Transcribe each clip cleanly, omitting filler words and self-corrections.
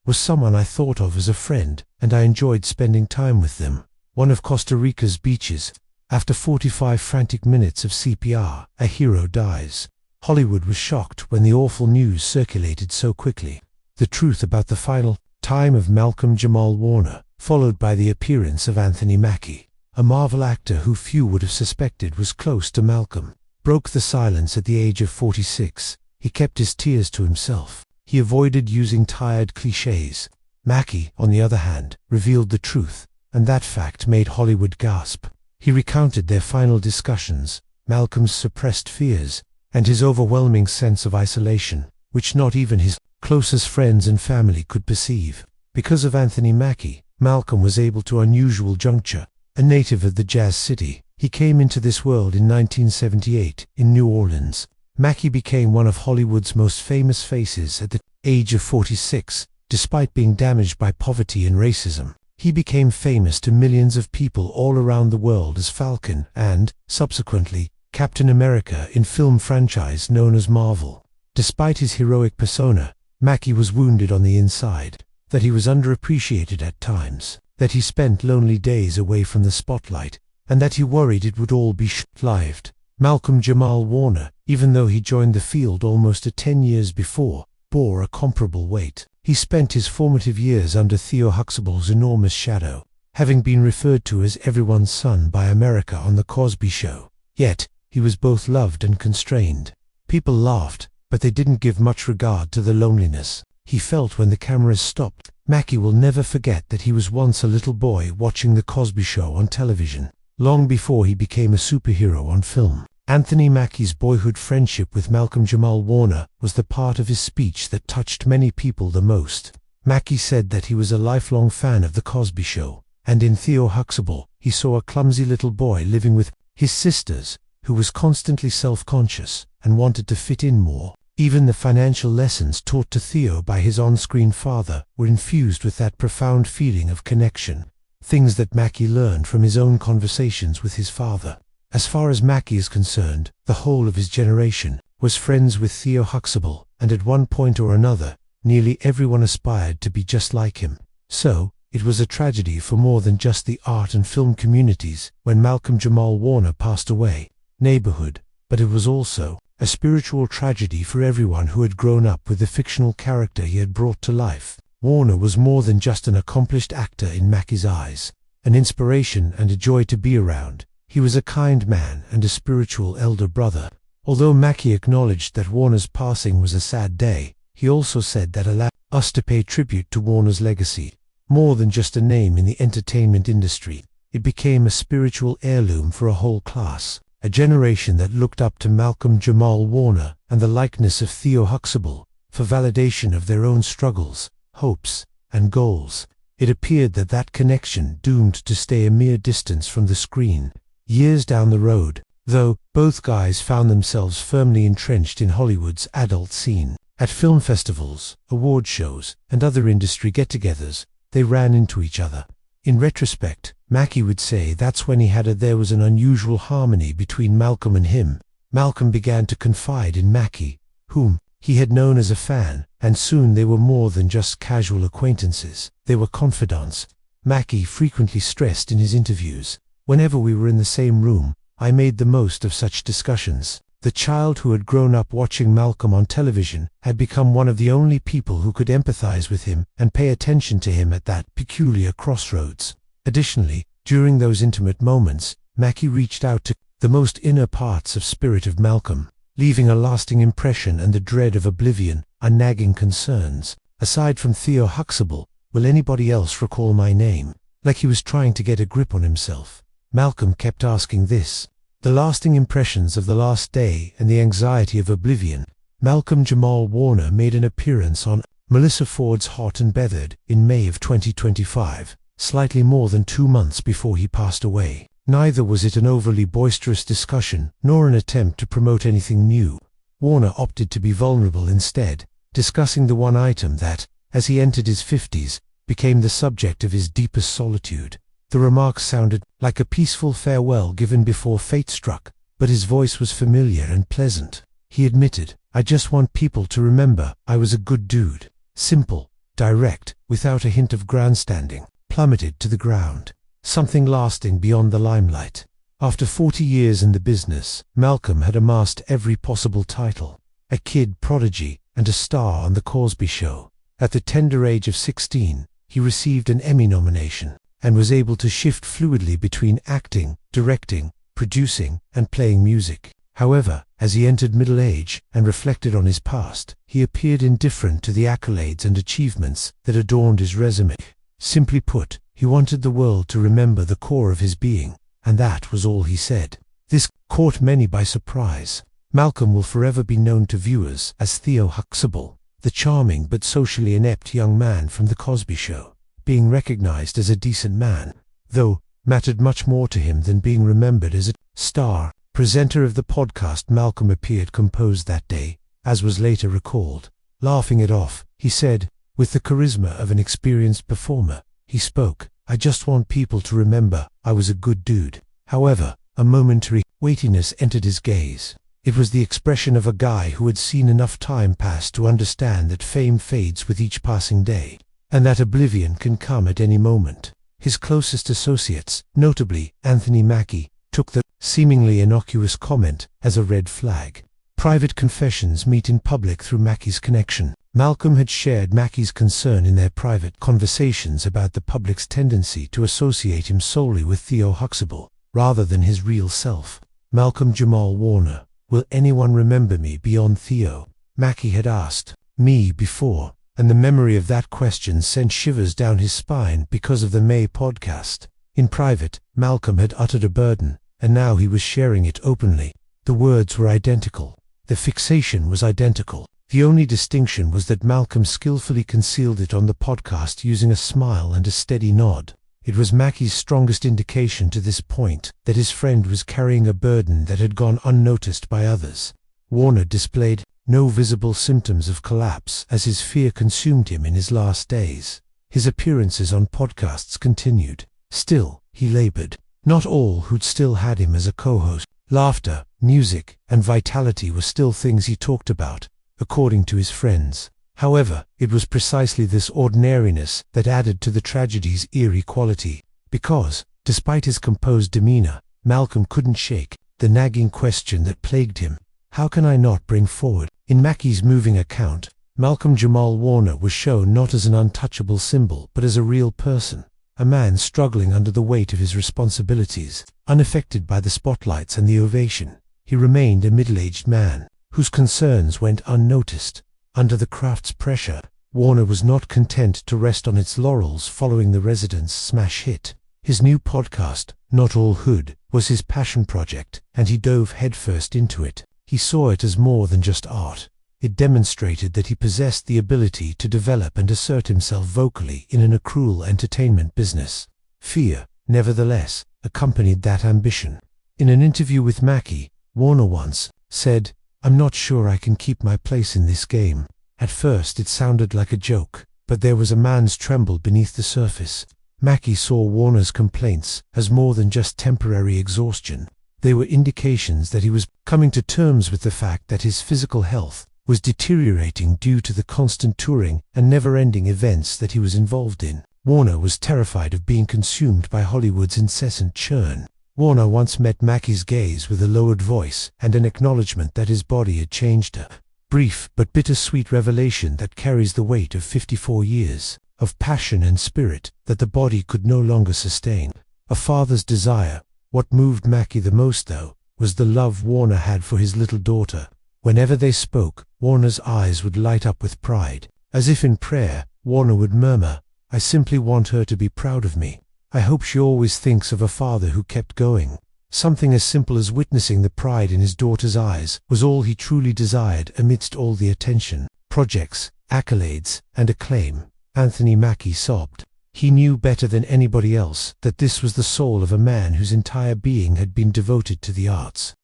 was someone I thought of as a friend, and I enjoyed spending time with them. One of Costa Rica's beaches. After 45 frantic minutes of CPR, a hero dies. Hollywood was shocked when the awful news circulated so quickly. The truth about the final time of Malcolm Jamal Warner, followed by the appearance of Anthony Mackey, a Marvel actor who few would have suspected was close to Malcolm, broke the silence at the age of 46. He kept his tears to himself. He avoided using tired clichés. Mackie, on the other hand, revealed the truth, and that fact made Hollywood gasp. He recounted their final discussions, Malcolm's suppressed fears, and his overwhelming sense of isolation, which not even his closest friends and family could perceive. Because of Anthony Mackey, Malcolm was able to unusual juncture. A native of the Jazz City, he came into this world in 1978 in New Orleans. Mackie became one of Hollywood's most famous faces at the age of 46. Despite being damaged by poverty and racism, he became famous to millions of people all around the world as Falcon and, subsequently, Captain America in film franchise known as Marvel. Despite his heroic persona, Mackie was wounded on the inside, that he was underappreciated at times, that he spent lonely days away from the spotlight, and that he worried it would all be short-lived. Malcolm Jamal Warner, even though he joined the field almost 10 years before, bore a comparable weight. He spent his formative years under Theo Huxtable's enormous shadow, having been referred to as everyone's son by America on The Cosby Show. Yet, he was both loved and constrained. People laughed, but they didn't give much regard to the loneliness he felt when the cameras stopped. Mackie will never forget that he was once a little boy watching The Cosby Show on television, long before he became a superhero on film. Anthony Mackie's boyhood friendship with Malcolm Jamal Warner was the part of his speech that touched many people the most. Mackie said that he was a lifelong fan of The Cosby Show, and in Theo Huxtable, he saw a clumsy little boy living with his sisters, who was constantly self-conscious and wanted to fit in more. Even the financial lessons taught to Theo by his on-screen father were infused with that profound feeling of connection, things that Mackie learned from his own conversations with his father. As far as Mackie is concerned, the whole of his generation was friends with Theo Huxtable, and at one point or another, nearly everyone aspired to be just like him. So, it was a tragedy for more than just the art and film communities when Malcolm Jamal Warner passed away. Neighborhood, but it was also a spiritual tragedy for everyone who had grown up with the fictional character he had brought to life. Warner was more than just an accomplished actor in Mackie's eyes, an inspiration and a joy to be around. He was a kind man and a spiritual elder brother. Although Mackie acknowledged that Warner's passing was a sad day, he also said that allowed us to pay tribute to Warner's legacy. More than just a name in the entertainment industry, it became a spiritual heirloom for a whole class, a generation that looked up to Malcolm Jamal Warner and the likeness of Theo Huxtable for validation of their own struggles, hopes, and goals. It appeared that that connection doomed to stay a mere distance from the screen. Years down the road, though, both guys found themselves firmly entrenched in Hollywood's adult scene. At film festivals, award shows, and other industry get-togethers, they ran into each other. In retrospect, Mackie would say that's when there was an unusual harmony between Malcolm and him. Malcolm began to confide in Mackie, whom he had known as a fan, and soon they were more than just casual acquaintances. They were confidants. Mackie frequently stressed in his interviews, "Whenever we were in the same room, I made the most of such discussions." The child who had grown up watching Malcolm on television had become one of the only people who could empathize with him and pay attention to him at that peculiar crossroads. Additionally, during those intimate moments, Mackie reached out to the most inner parts of spirit of Malcolm, leaving a lasting impression and the dread of oblivion, nagging concerns. Aside from Theo Huxtable, will anybody else recall my name? Like he was trying to get a grip on himself. Malcolm kept asking this. The lasting impressions of the last day and the anxiety of oblivion. Malcolm Jamal Warner made an appearance on Melissa Ford's Hot and Bothered in May of 2025, slightly more than 2 months before he passed away. Neither was it an overly boisterous discussion, nor an attempt to promote anything new. Warner opted to be vulnerable instead, discussing the one item that, as he entered his 50s, became the subject of his deepest solitude. The remarks sounded like a peaceful farewell given before fate struck, but his voice was familiar and pleasant. He admitted, "I just want people to remember I was a good dude." Simple, direct, without a hint of grandstanding, plummeted to the ground. Something lasting beyond the limelight. After 40 years in the business, Malcolm had amassed every possible title. A kid prodigy and a star on The Cosby Show. At the tender age of 16, he received an Emmy nomination and was able to shift fluidly between acting, directing, producing, and playing music. However, as he entered middle age and reflected on his past, he appeared indifferent to the accolades and achievements that adorned his resume. Simply put, he wanted the world to remember the core of his being, and that was all he said. This caught many by surprise. Malcolm will forever be known to viewers as Theo Huxtable, the charming but socially inept young man from The Cosby Show. Being recognized as a decent man, though, mattered much more to him than being remembered as a star. Presenter of the podcast Malcolm appeared composed that day, as was later recalled. Laughing it off, he said, with the charisma of an experienced performer, he spoke, "I just want people to remember I was a good dude." However, a momentary weightiness entered his gaze. It was the expression of a guy who had seen enough time pass to understand that fame fades with each passing day, and that oblivion can come at any moment. His closest associates, notably Anthony Mackey, took the seemingly innocuous comment as a red flag. Private confessions meet in public through Mackey's connection. Malcolm had shared Mackey's concern in their private conversations about the public's tendency to associate him solely with Theo Huxtable, rather than his real self. Malcolm Jamal Warner, "Will anyone remember me beyond Theo?" Mackie had asked me before, and the memory of that question sent shivers down his spine because of the May podcast. In private, Malcolm had uttered a burden, and now he was sharing it openly. The words were identical. The fixation was identical. The only distinction was that Malcolm skillfully concealed it on the podcast using a smile and a steady nod. It was Mackie's strongest indication to this point that his friend was carrying a burden that had gone unnoticed by others. Warner displayed no visible symptoms of collapse as his fear consumed him in his last days. His appearances on podcasts continued. Still, he labored. Not all who'd still had him as a co-host. Laughter, music, and vitality were still things he talked about, according to his friends. However, it was precisely this ordinariness that added to the tragedy's eerie quality, because, despite his composed demeanor, Malcolm couldn't shake the nagging question that plagued him. How can I not bring forward? In Mackie's moving account, Malcolm Jamal Warner was shown not as an untouchable symbol but as a real person, a man struggling under the weight of his responsibilities, unaffected by the spotlights and the ovation. He remained a middle-aged man, whose concerns went unnoticed. Under the craft's pressure, Warner was not content to rest on its laurels following the Resident's smash hit. His new podcast, Not All Hood, was his passion project, and he dove headfirst into it. He saw it as more than just art. It demonstrated that he possessed the ability to develop and assert himself vocally in an accrual entertainment business. Fear, nevertheless, accompanied that ambition. In an interview with Mackie, Warner once said, "I'm not sure I can keep my place in this game." At first it sounded like a joke, but there was a man's tremble beneath the surface. Mackie saw Warner's complaints as more than just temporary exhaustion. They were indications that he was coming to terms with the fact that his physical health was deteriorating due to the constant touring and never-ending events that he was involved in. Warner was terrified of being consumed by Hollywood's incessant churn. Warner once met Mackie's gaze with a lowered voice and an acknowledgement that his body had changed her. Brief but bittersweet revelation that carries the weight of 54 years of passion and spirit that the body could no longer sustain. A father's desire. What moved Mackie the most, though, was the love Warner had for his little daughter. Whenever they spoke, Warner's eyes would light up with pride. As if in prayer, Warner would murmur, "I simply want her to be proud of me. I hope she always thinks of a father who kept going." Something as simple as witnessing the pride in his daughter's eyes was all he truly desired amidst all the attention, projects, accolades, and acclaim. Anthony Mackey sobbed. He knew better than anybody else that this was the soul of a man whose entire being had been devoted to the arts.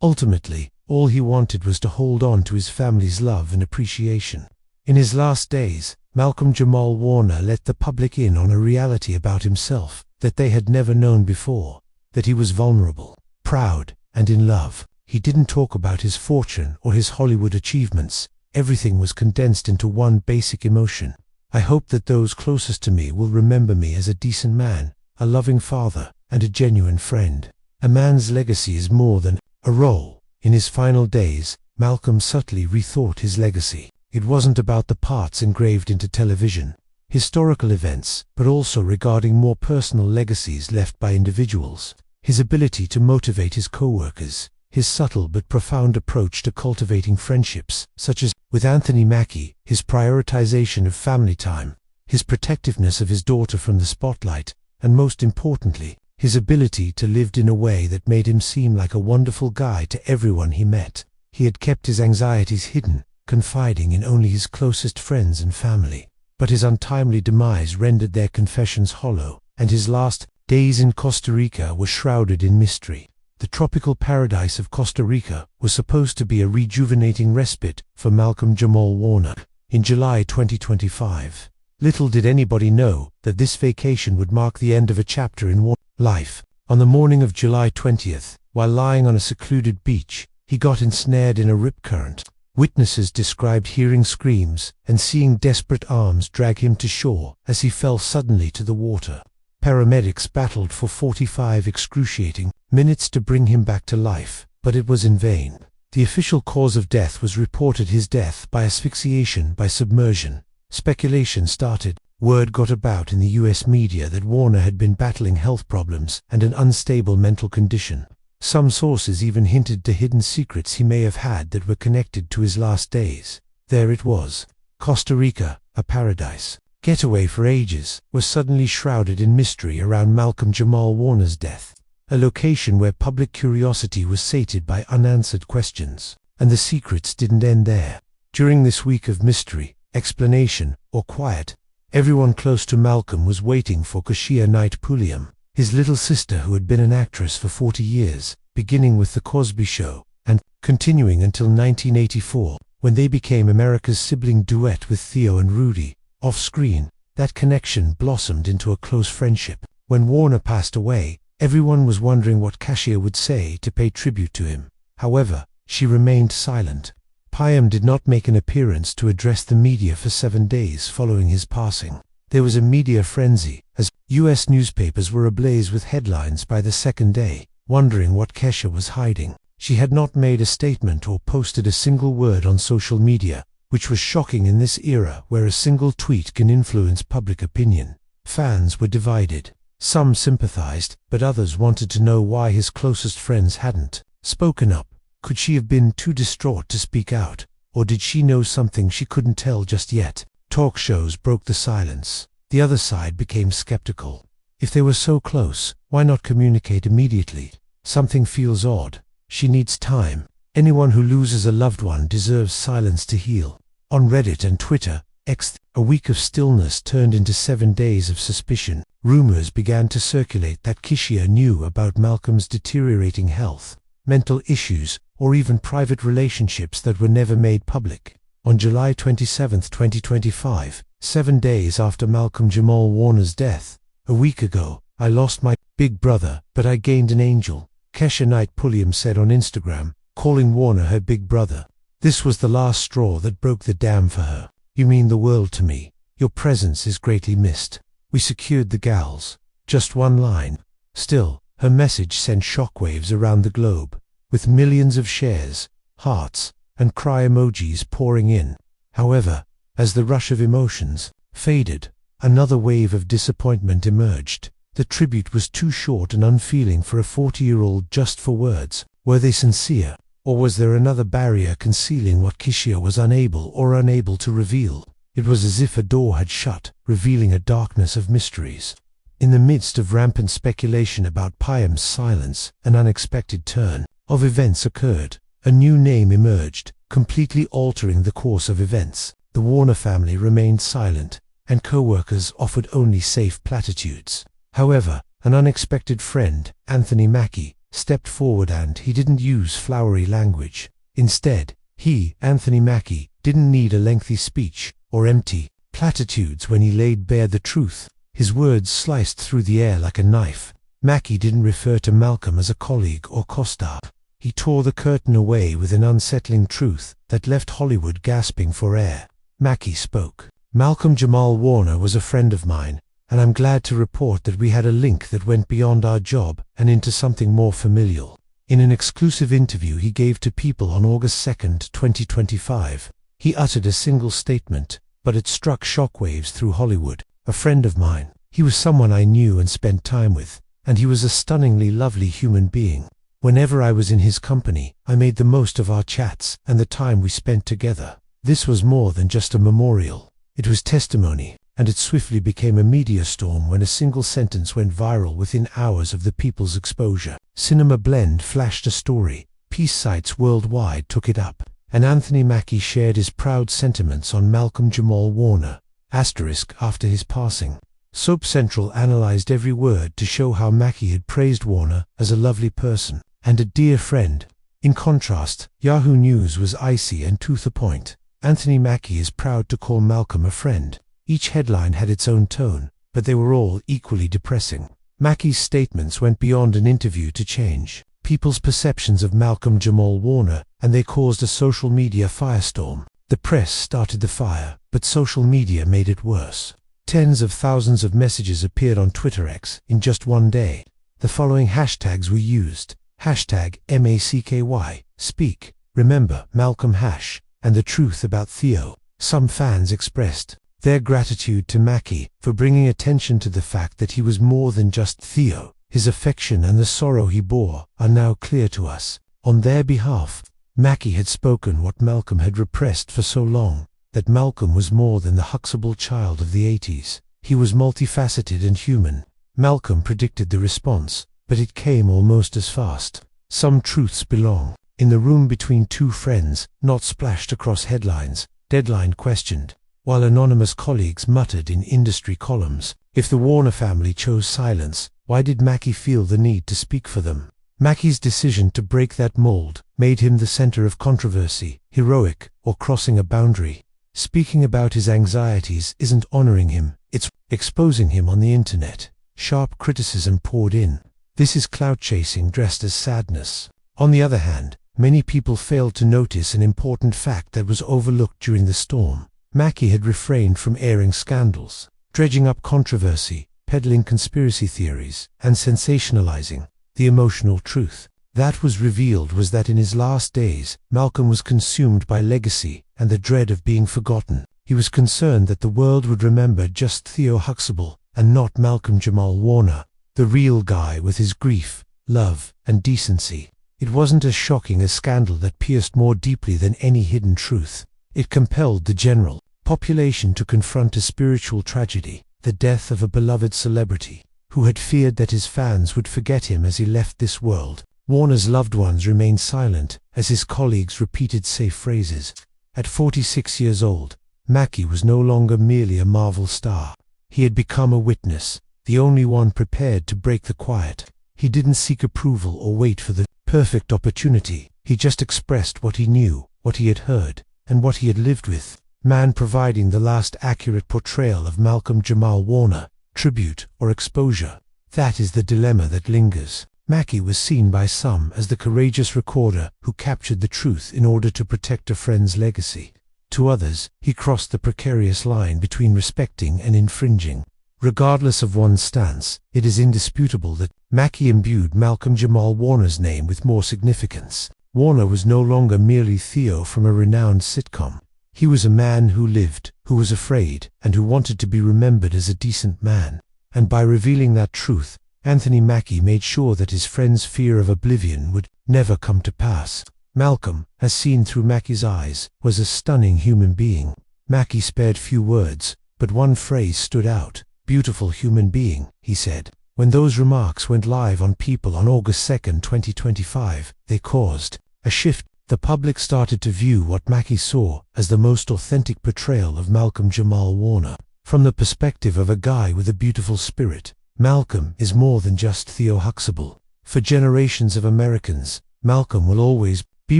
Ultimately, all he wanted was to hold on to his family's love and appreciation. In his last days, Malcolm Jamal Warner let the public in on a reality about himself that they had never known before, that he was vulnerable, proud, and in love. He didn't talk about his fortune or his Hollywood achievements. Everything was condensed into one basic emotion: I hope that those closest to me will remember me as a decent man, a loving father, and a genuine friend. A man's legacy is more than a role. In his final days, Malcolm subtly rethought his legacy. It wasn't about the parts engraved into television, historical events, but also regarding more personal legacies left by individuals. His ability to motivate his co-workers, his subtle but profound approach to cultivating friendships, such as with Anthony Mackey, his prioritization of family time, his protectiveness of his daughter from the spotlight, and most importantly, his ability to live in a way that made him seem like a wonderful guy to everyone he met. He had kept his anxieties hidden, confiding in only his closest friends and family. But his untimely demise rendered their confessions hollow, and his last days in Costa Rica were shrouded in mystery. The tropical paradise of Costa Rica was supposed to be a rejuvenating respite for Malcolm Jamal Warner in July 2025. Little did anybody know that this vacation would mark the end of a chapter in Warner's life. On the morning of July 20th, while lying on a secluded beach, he got ensnared in a rip current. Witnesses described hearing screams and seeing desperate arms drag him to shore as he fell suddenly to the water. Paramedics battled for 45 excruciating minutes to bring him back to life, but it was in vain. The official cause of death was reported his death by asphyxiation by submersion. Speculation started. Word got about in the US media that Warner had been battling health problems and an unstable mental condition. Some sources even hinted to hidden secrets he may have had that were connected to his last days. There it was. Costa Rica, a paradise getaway for ages, was suddenly shrouded in mystery around Malcolm Jamal Warner's death. A location where public curiosity was sated by unanswered questions. And the secrets didn't end there. During this week of mystery, explanation, or quiet, everyone close to Malcolm was waiting for Costa Night Pulliam, his little sister who had been an actress for 40 years, beginning with The Cosby Show, and continuing until 1984, when they became America's sibling duet with Theo and Rudy. Off-screen, that connection blossomed into a close friendship. When Warner passed away, everyone was wondering what Costa would say to pay tribute to him. However, she remained silent. Payam did not make an appearance to address the media for 7 days following his passing. There was a media frenzy, as US newspapers were ablaze with headlines by the second day, wondering what Costa was hiding. She had not made a statement or posted a single word on social media, which was shocking in this era where a single tweet can influence public opinion. Fans were divided. Some sympathized, but others wanted to know why his closest friends hadn't spoken up. Could she have been too distraught to speak out, or did she know something she couldn't tell just yet? Talk shows broke the silence. The other side became skeptical. If they were so close, why not communicate immediately? Something feels odd. She needs time. Anyone who loses a loved one deserves silence to heal. On Reddit and Twitter, X, a week of stillness turned into 7 days of suspicion. Rumors began to circulate that Costa knew about Malcolm's deteriorating health, mental issues, or even private relationships that were never made public. On July 27, 2025, 7 days after Malcolm Jamal Warner's death, a week ago, I lost my big brother, but I gained an angel, Costa Night Pulliam said on Instagram, calling Warner her big brother. This was the last straw that broke the dam for her. You mean the world to me. Your presence is greatly missed. We secured the gals. Just one line. Still, her message sent shockwaves around the globe, with millions of shares, hearts, and cry emojis pouring in. However, as the rush of emotions faded, another wave of disappointment emerged. The tribute was too short and unfeeling for a 40-year-old just for words. Were they sincere? Or was there another barrier concealing what Costa was unable to reveal? It was as if a door had shut, revealing a darkness of mysteries. In the midst of rampant speculation about Payam's silence, an unexpected turn of events occurred. A new name emerged, completely altering the course of events. The Warner family remained silent, and co-workers offered only safe platitudes. However, an unexpected friend, Anthony Mackey, stepped forward, and he didn't use flowery language. Instead, he, Anthony Mackey, didn't need a lengthy speech or empty platitudes when he laid bare the truth. His words sliced through the air like a knife. Mackie didn't refer to Malcolm as a colleague or co-star. He tore the curtain away with an unsettling truth that left Hollywood gasping for air. Mackie spoke. Malcolm Jamal Warner was a friend of mine, and I'm glad to report that we had a link that went beyond our job and into something more familial. In an exclusive interview he gave to People on August 2nd, 2025, he uttered a single statement, but it struck shockwaves through Hollywood. A friend of mine. He was someone I knew and spent time with, and he was a stunningly lovely human being. Whenever I was in his company, I made the most of our chats and the time we spent together. This was more than just a memorial. It was testimony, and it swiftly became a media storm when a single sentence went viral within hours of the People's exposure. Cinema Blend flashed a story, peace sites worldwide took it up, and Anthony Mackey shared his proud sentiments on Malcolm Jamal Warner, after his passing. Soap Central analyzed every word to show how Mackie had praised Warner as a lovely person and a dear friend. In contrast, Yahoo News was icy and to the point. Anthony Mackey is proud to call Malcolm a friend. Each headline had its own tone, but they were all equally depressing. Mackey's statements went beyond an interview to change people's perceptions of Malcolm Jamal Warner, and they caused a social media firestorm. The press started the fire, but social media made it worse. Tens of thousands of messages appeared on Twitter X in just one day. The following hashtags were used. #MACKY, speak, remember Malcolm # and the truth about Theo. Some fans expressed their gratitude to Mackie for bringing attention to the fact that he was more than just Theo. His affection and the sorrow he bore are now clear to us. On their behalf, Mackie had spoken what Malcolm had repressed for so long, that Malcolm was more than the Huxtable child of the 80s. He was multifaceted and human. Malcolm predicted the response, but it came almost as fast. Some truths belong in the room between two friends, not splashed across headlines. Deadline questioned, while anonymous colleagues muttered in industry columns. If the Warner family chose silence, why did Mackie feel the need to speak for them? Mackie's decision to break that mold made him the center of controversy, heroic, or crossing a boundary. Speaking about his anxieties isn't honoring him, it's exposing him on the internet. Sharp criticism poured in. This is clout chasing dressed as sadness. On the other hand, many people failed to notice an important fact that was overlooked during the storm. Mackie had refrained from airing scandals, dredging up controversy, peddling conspiracy theories, and sensationalizing the emotional truth. That was revealed was that in his last days, Malcolm was consumed by legacy and the dread of being forgotten. He was concerned that the world would remember just Theo Huxtable and not Malcolm Jamal Warner, the real guy with his grief, love, and decency. It wasn't as shocking a scandal that pierced more deeply than any hidden truth. It compelled the general population to confront a spiritual tragedy, the death of a beloved celebrity, who had feared that his fans would forget him as he left this world. Warner's loved ones remained silent as his colleagues repeated safe phrases. At 46 years old, Mackie was no longer merely a Marvel star. He had become a witness, the only one prepared to break the quiet. He didn't seek approval or wait for the perfect opportunity. He just expressed what he knew, what he had heard, and what he had lived with. Man providing the last accurate portrayal of Malcolm Jamal Warner, tribute or exposure. That is the dilemma that lingers. Mackie was seen by some as the courageous recorder who captured the truth in order to protect a friend's legacy. To others, he crossed the precarious line between respecting and infringing. Regardless of one's stance, it is indisputable that Mackie imbued Malcolm Jamal Warner's name with more significance. Warner was no longer merely Theo from a renowned sitcom. He was a man who lived, who was afraid, and who wanted to be remembered as a decent man. And by revealing that truth, Anthony Mackey made sure that his friend's fear of oblivion would never come to pass. Malcolm, as seen through Mackey's eyes, was a stunning human being. Mackie spared few words, but one phrase stood out. "Beautiful human being," he said. When those remarks went live on People on August 2nd, 2025, they caused a shift. The public started to view what Mackie saw as the most authentic portrayal of Malcolm Jamal Warner. From the perspective of a guy with a beautiful spirit, Malcolm is more than just Theo Huxtable. For generations of Americans, Malcolm will always be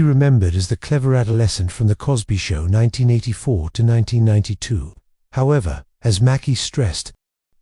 remembered as the clever adolescent from The Cosby Show 1984 to 1992. However, as Mackie stressed,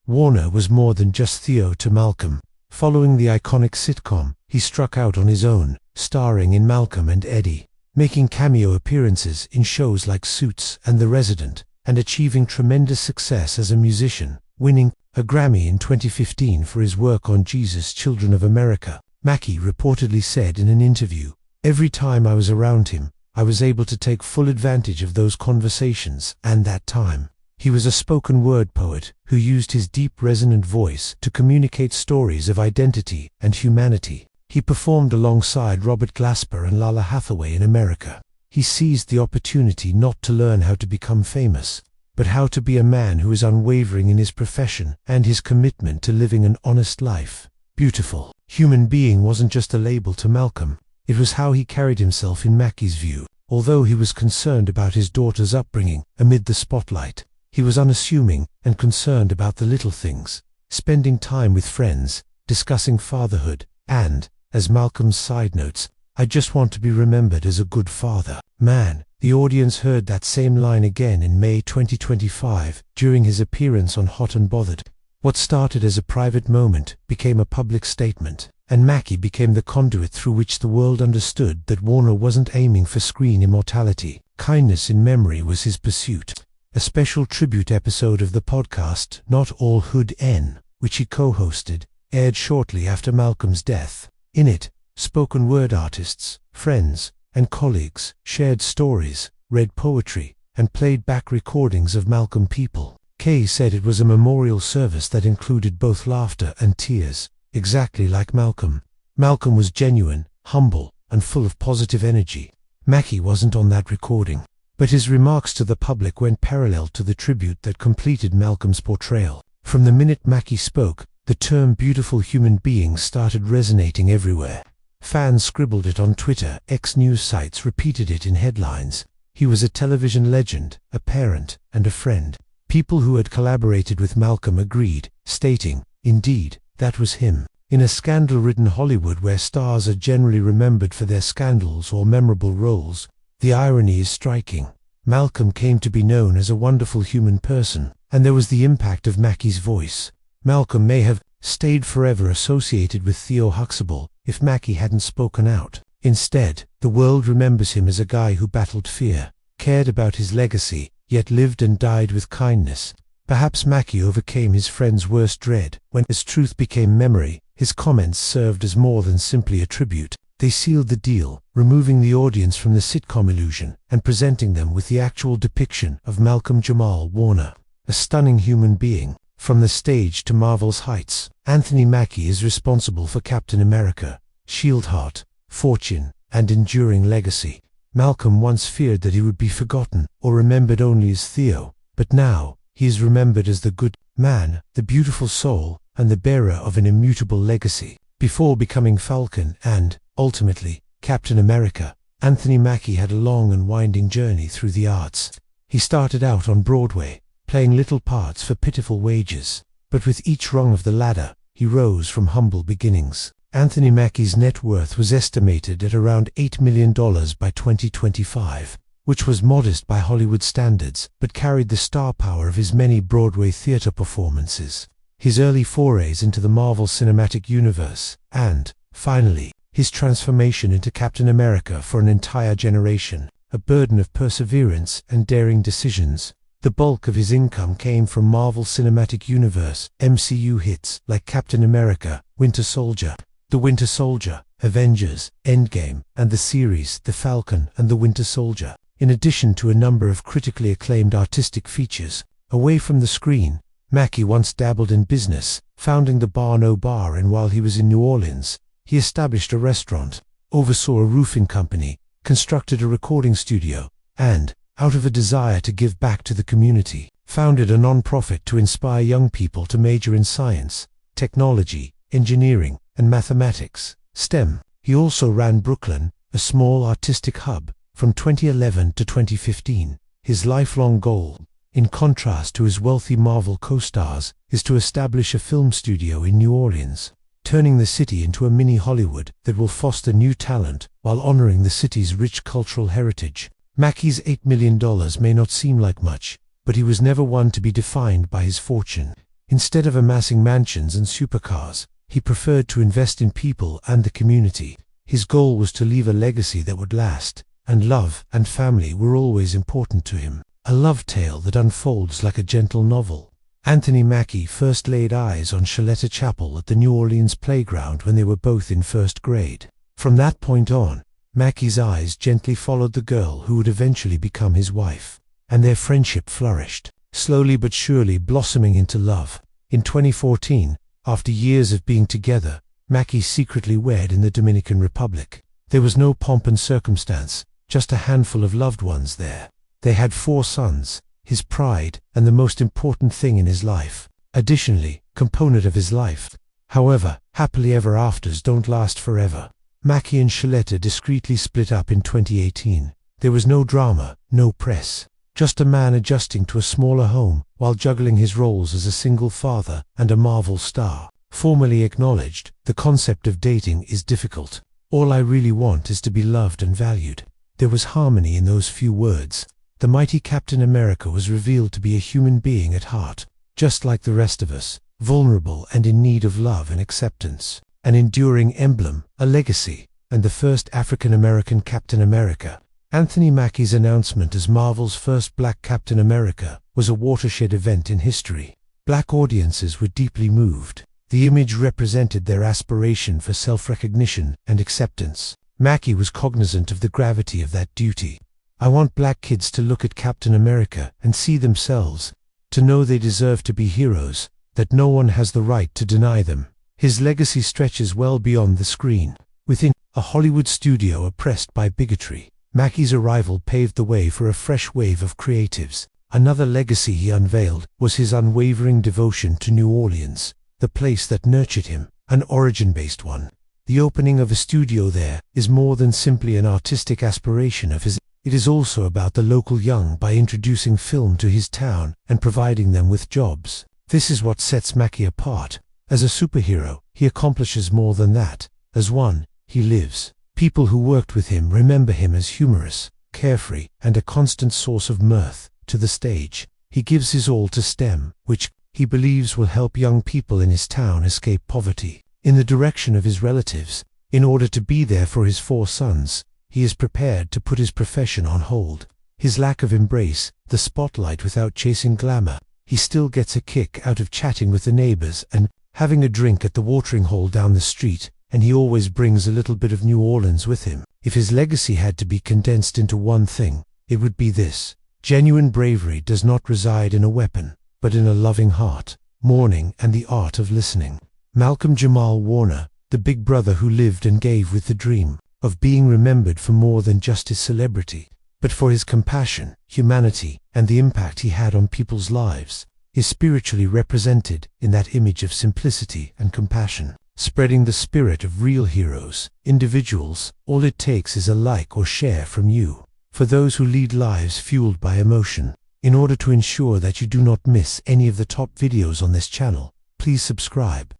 Warner was more than just Theo to Malcolm. Following the iconic sitcom, he struck out on his own, starring in Malcolm and Eddie, making cameo appearances in shows like Suits and The Resident, and achieving tremendous success as a musician, winning a Grammy in 2015 for his work on Jesus Children of America. Mackie reportedly said in an interview, "Every time I was around him, I was able to take full advantage of those conversations and that time." He was a spoken word poet who used his deep resonant voice to communicate stories of identity and humanity. He performed alongside Robert Glasper and Lala Hathaway in America. He seized the opportunity not to learn how to become famous, but how to be a man who is unwavering in his profession and his commitment to living an honest life. Beautiful human being wasn't just a label to Malcolm, it was how he carried himself in Mackie's view. Although he was concerned about his daughter's upbringing amid the spotlight, he was unassuming and concerned about the little things, spending time with friends, discussing fatherhood, and, as Malcolm's side notes, "I just want to be remembered as a good father." Man, the audience heard that same line again in May 2025 during his appearance on Hot and Bothered. What started as a private moment became a public statement, and Mackie became the conduit through which the world understood that Warner wasn't aiming for screen immortality. Kindness in memory was his pursuit. A special tribute episode of the podcast Not All Hood N, which he co-hosted, aired shortly after Malcolm's death. In it, spoken word artists, friends, and colleagues shared stories, read poetry, and played back recordings of Malcolm people. Kay said it was a memorial service that included both laughter and tears, exactly like Malcolm. Malcolm was genuine, humble, and full of positive energy. Mackie wasn't on that recording, but his remarks to the public went parallel to the tribute that completed Malcolm's portrayal. From the minute Mackie spoke, the term beautiful human being started resonating everywhere. Fans scribbled it on Twitter, ex-news sites repeated it in headlines. He was a television legend, a parent, and a friend. People who had collaborated with Malcolm agreed, stating, "Indeed, that was him." In a scandal-ridden Hollywood where stars are generally remembered for their scandals or memorable roles, the irony is striking. Malcolm came to be known as a wonderful human person, and there was the impact of Mackie's voice. Malcolm may have stayed forever associated with Theo Huxtable if Mackie hadn't spoken out. Instead, the world remembers him as a guy who battled fear, cared about his legacy, yet lived and died with kindness. Perhaps Mackie overcame his friend's worst dread when, as truth became memory, his comments served as more than simply a tribute. They sealed the deal, removing the audience from the sitcom illusion and presenting them with the actual depiction of Malcolm Jamal Warner, a stunning human being. From the stage to Marvel's heights, Anthony Mackey is responsible for Captain America, Shieldheart, Fortune, and enduring legacy. Malcolm once feared that he would be forgotten or remembered only as Theo, but now he is remembered as the good man, the beautiful soul, and the bearer of an immutable legacy. Before becoming Falcon and, ultimately, Captain America, Anthony Mackey had a long and winding journey through the arts. He started out on Broadway, playing little parts for pitiful wages, but with each rung of the ladder, he rose from humble beginnings. Anthony Mackie's net worth was estimated at around $8 million by 2025, which was modest by Hollywood standards, but carried the star power of his many Broadway theater performances, his early forays into the Marvel Cinematic Universe, and, finally, his transformation into Captain America for an entire generation, a burden of perseverance and daring decisions. The bulk of his income came from Marvel Cinematic Universe, MCU hits like Captain America, Winter Soldier, The Winter Soldier, Avengers, Endgame, and the series The Falcon and the Winter Soldier, in addition to a number of critically acclaimed artistic features. Away from the screen, Mackie once dabbled in business, founding the Bar No Bar, and while he was in New Orleans, he established a restaurant, oversaw a roofing company, constructed a recording studio, and, out of a desire to give back to the community, founded a non-profit to inspire young people to major in science, technology, engineering, and mathematics, STEM. He also ran Brooklyn, a small artistic hub, from 2011 to 2015. His lifelong goal, in contrast to his wealthy Marvel co-stars, is to establish a film studio in New Orleans, turning the city into a mini Hollywood that will foster new talent while honoring the city's rich cultural heritage. Mackie's $8 million may not seem like much, but he was never one to be defined by his fortune. Instead of amassing mansions and supercars, he preferred to invest in people and the community. His goal was to leave a legacy that would last, and love and family were always important to him. a love tale that unfolds like a gentle novel. Anthony Mackey first laid eyes on Shaletta Chapel at the New Orleans playground when they were both in first grade. From that point on, Mackey's eyes gently followed the girl who would eventually become his wife, and their friendship flourished, slowly but surely blossoming into love. In 2014, after years of being together, Mackie secretly wed in the Dominican Republic. There was no pomp and circumstance, just a handful of loved ones there. They had 4 sons, his pride, and the most important thing in his life. Additionally, component of his life. However, happily ever afters don't last forever. Mackie and Shaletta discreetly split up in 2018. There was no drama, no press. Just a man adjusting to a smaller home while juggling his roles as a single father and a Marvel star. Formally acknowledged, the concept of dating is difficult. All I really want is to be loved and valued. There was harmony in those few words. The mighty Captain America was revealed to be a human being at heart, just like the rest of us, vulnerable and in need of love and acceptance. An enduring emblem, a legacy, and the first African-American Captain America. Anthony Mackie's announcement as Marvel's first black Captain America was a watershed event in history. Black audiences were deeply moved. The image represented their aspiration for self-recognition and acceptance. Mackie was cognizant of the gravity of that duty. I want black kids to look at Captain America and see themselves, to know they deserve to be heroes, that no one has the right to deny them. His legacy stretches well beyond the screen. Within a Hollywood studio oppressed by bigotry, Mackie's arrival paved the way for a fresh wave of creatives. Another legacy he unveiled was his unwavering devotion to New Orleans, the place that nurtured him, an origin-based one. The opening of a studio there is more than simply an artistic aspiration of his. It is also about the local young by introducing film to his town and providing them with jobs. This is what sets Mackie apart. As a superhero, he accomplishes more than that. As one, he lives. People who worked with him remember him as humorous, carefree, and a constant source of mirth to the stage. He gives his all to STEM, which he believes will help young people in his town escape poverty. In the direction of his relatives, in order to be there for his 4 sons, he is prepared to put his profession on hold. His lack of embrace the spotlight without chasing glamour. He still gets a kick out of chatting with the neighbors and having a drink at the watering hole down the street, and he always brings a little bit of New Orleans with him. If his legacy had to be condensed into one thing, it would be this: genuine bravery does not reside in a weapon, but in a loving heart, mourning, and the art of listening. Malcolm Jamal Warner, the big brother who lived and gave with the dream of being remembered for more than just his celebrity, but for his compassion, humanity, and the impact he had on people's lives, is spiritually represented in that image of simplicity and compassion, spreading the spirit of real heroes, individuals. All it takes is a like or share from you. For those who lead lives fueled by emotion. In order to ensure that you do not miss any of the top videos on this channel, please subscribe.